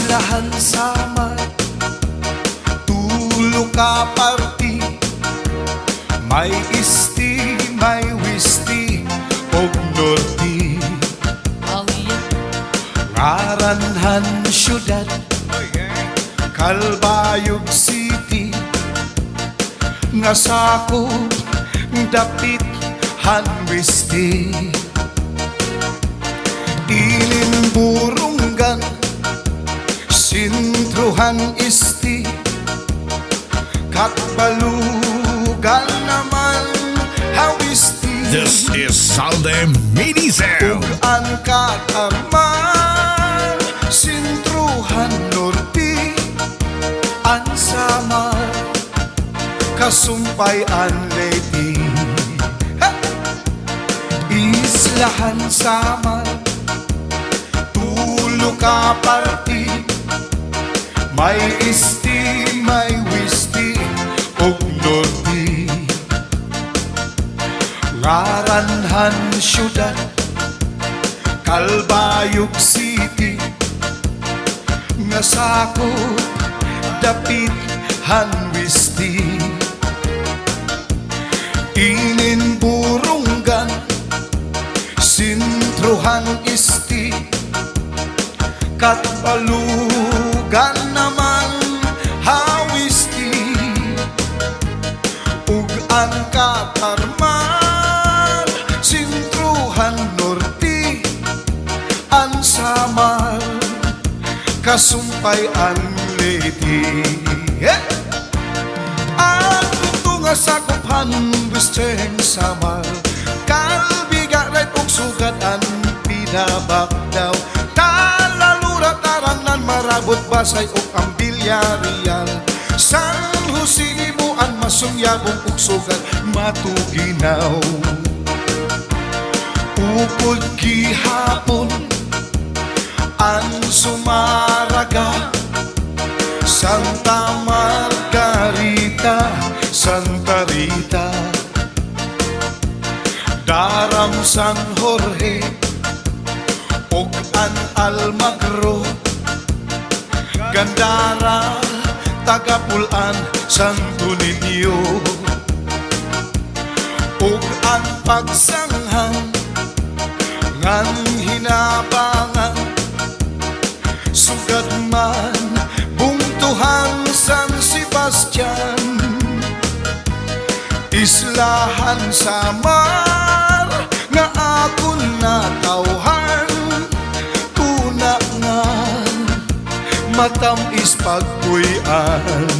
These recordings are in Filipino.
Islahan Samar, tulo ka parti, may isti, may wisti, og norti. Ngaranhan syudad, Kalbayog City, nga sakop dapit hanwisti. Ilinburunggan, sintruhan isti, katbalugan naman hawisti. This is Zaldy Mini Sound. Ugan kataman, sintruhan norti, an Samar, kasumpay an lady. Islahan Samar, tulo ka parti, may isti, may wisti, og norti. Ngaranhan syudad, Kalbayog City, nga sakop dapit hanwisti. Ininburunggan, sintruhan isti, katbalugan naman hawisti. Ugan katarman, sintruhan norti, an Samar, kasumpay an lady. Ang tunga sakuphan Western Samar, kalbigaray og sugat an pinabakdaw. Talalura tarangan marabot basay og ambilyarial. San Jose mo an masunyabong og sugat matuginaw. Upod gihapon an Sumaraga, Santa Margarita, Santa Rita, Daram San Jorge, og an Almagro, Gandara, Tagapulan, Santo Niño, og ang pagsanghan ngan hinabangan, sugad man bungtuhan San Sebastian. Islahan Samar, nga akon natawhan, tuna nga matamis pagpuyan.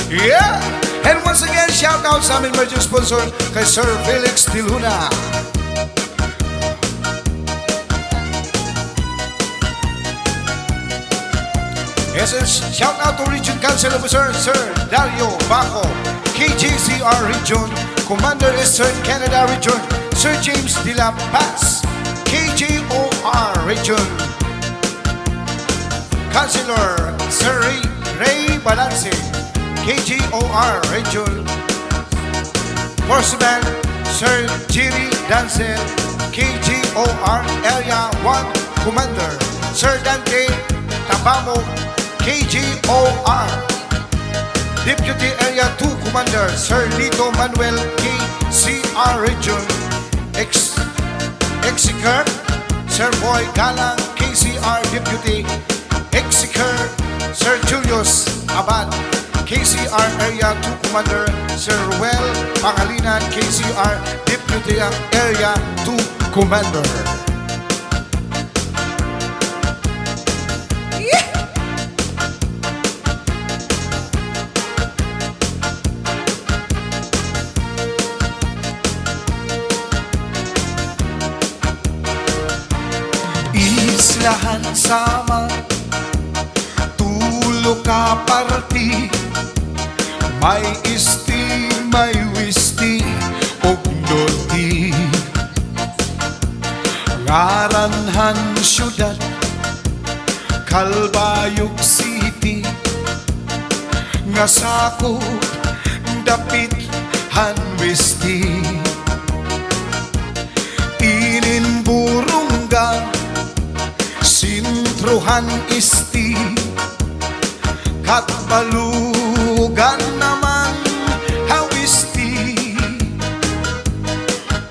Yeah! And once again, shout out sa aming major sponsor kay Sir Felix Tiluna. Yes, shout out to Region Council Officer Sir Dario Baco, KJCR Region, Commander Eastern Canada Region, Sir James de la Paz, KJOR Region, Councilor Sir Ray Balance, KJOR Region, Horseman Sir Jerry Dancel, KJOR Area 1 Commander, Sir Dante Tabamo, KJOR, Deputy Area 2 Commander Sir Lito Manuel, KCR Region, Executor Sir Boy Galang, KCR Deputy, Executor Sir Julius Abad, KCR Area 2 Commander Sir Ruel Pangalinan, KCR Deputy Area 2 Commander. Islahan Samar, tulo ka parti, may isti, may wisti, og norti. Ngaranhan syudad, Kalbayog City, nga sakop dapit hanwisti. Ininburunggan, sintro Tuhan isti kat balugan naman hawisti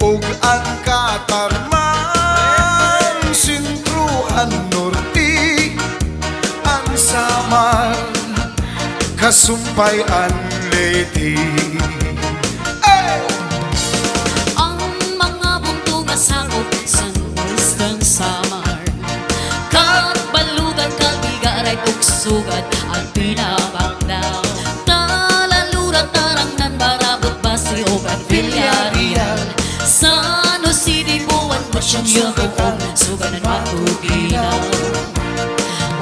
ug ang katarman sintruan norti ang Samar kasumpay ang lady. Ang mga buntong asakop sa Western Samar kat balugan kalbigaray tuksugan ang pinabagdaw talalurat tarangnan barabot basi o ang Villarreal San Jose di buwan mo siyang yakuong suganan matuginaw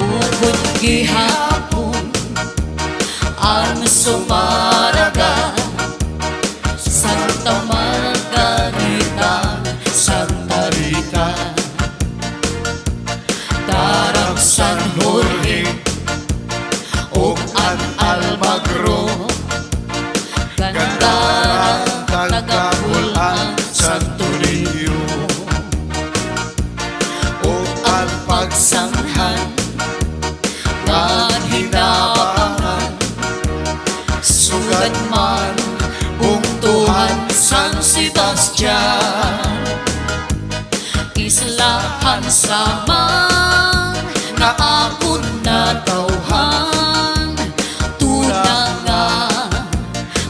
ubod gihapon ang sumaraga Santa Margarita, Santa Rita, Tarang San Jorge, ug ang Almagro, Gandara, Tagapulang, Santo Niño, ug ang pagsanghan, manhinabangan, sugad man, Tuhan San Sebastian Islahan Samar na akon natawhan tuna nga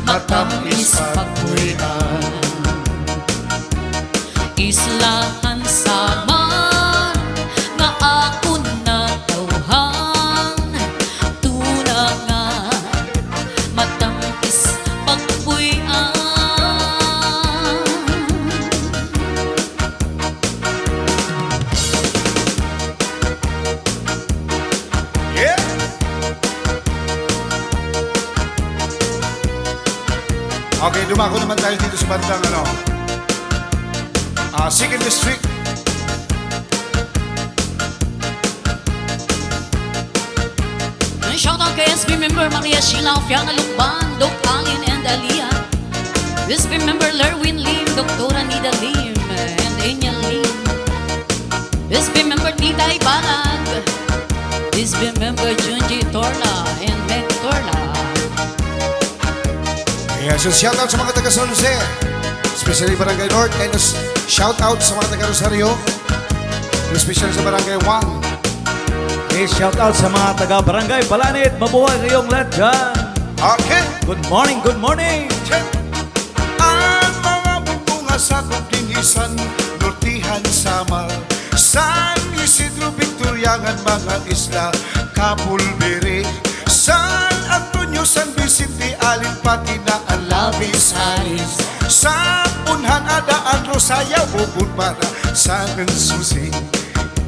matamis pagpuyan Islahan Samar na akon natawhan tuna nga matamis pagpuyan. Okay, dumako naman tayo dito sa bandang Second District. Shout out kay SB member Maria Sheila, Fiona Lukban, Doc Alin and Alia. SB member Lerwin Lim, Dr. Anida Lim and Enya Lim. SB member Tita Ibalag. SB member Junji Torla and Meg Torla. Yes, so shout out sa mga taga San Jose, especially Barangay North, and shout out sa mga taga Rosario, especially sa Barangay 1. Okay, shout out sa mga taga Barangay Balanit. Mabuhay kayong lahat dyan. Okay. Good morning, good morning. Ang mga buntunga sa Kutinisan, Nortihan, Samar, San Isidro, Victoriangan, mga isla, Kapulbere, San Antonio, San Vicente, Alin, pati na ang Labis, Aris, sa Punhan, Adaan, Rosayaw, Bubun, para San Susi,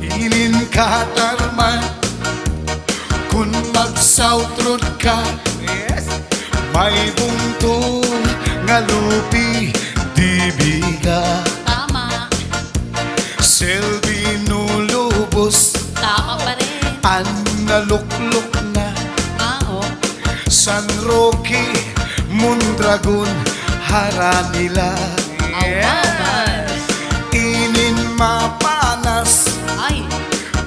Ilin, Katarman, kung mag-south ka, yes, may bunto nga lupi, dibiga, Tama, Selvi nulubos, tama pa rin. ang naluklok na, Mao, San Roque, Mondragon, Haranila, awawan. Inin mapanas, Ay,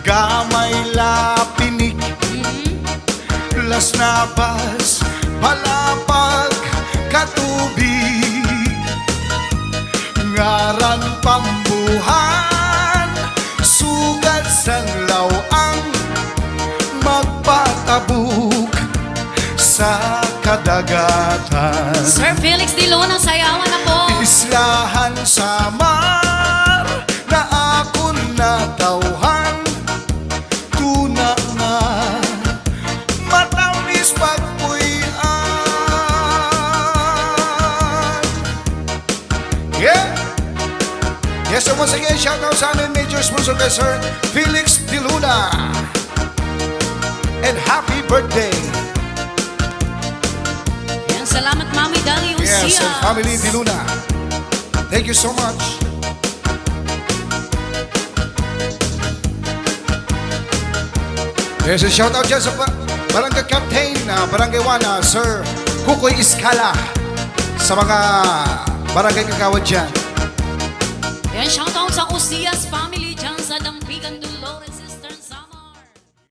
gamay lapinik, Las Navas, Palapag, Katubig, Ngaran Pambuhan, Sugat Sanlaw ang magpatabuk sa kadagatan. Sir Felix Di Luna, sayawan na po. Islahan Samar na akon natawhan, tuna nga matamis pagpuyan. Yeah! Yes, so once again, shout out sa amin major sponsor kay Sir Felix Di Luna. And happy birthday! Yan, salamat Mami Dali Ucias. Yes, and family Di Luna. Thank you so much. Yes, a shout out dyan sa Barangay Captain, Barangay 1, Sir Kukoy Iskala, sa mga barangay kagawad dyan. Yan, shout out sa Ucias family dyan sa Dampigan,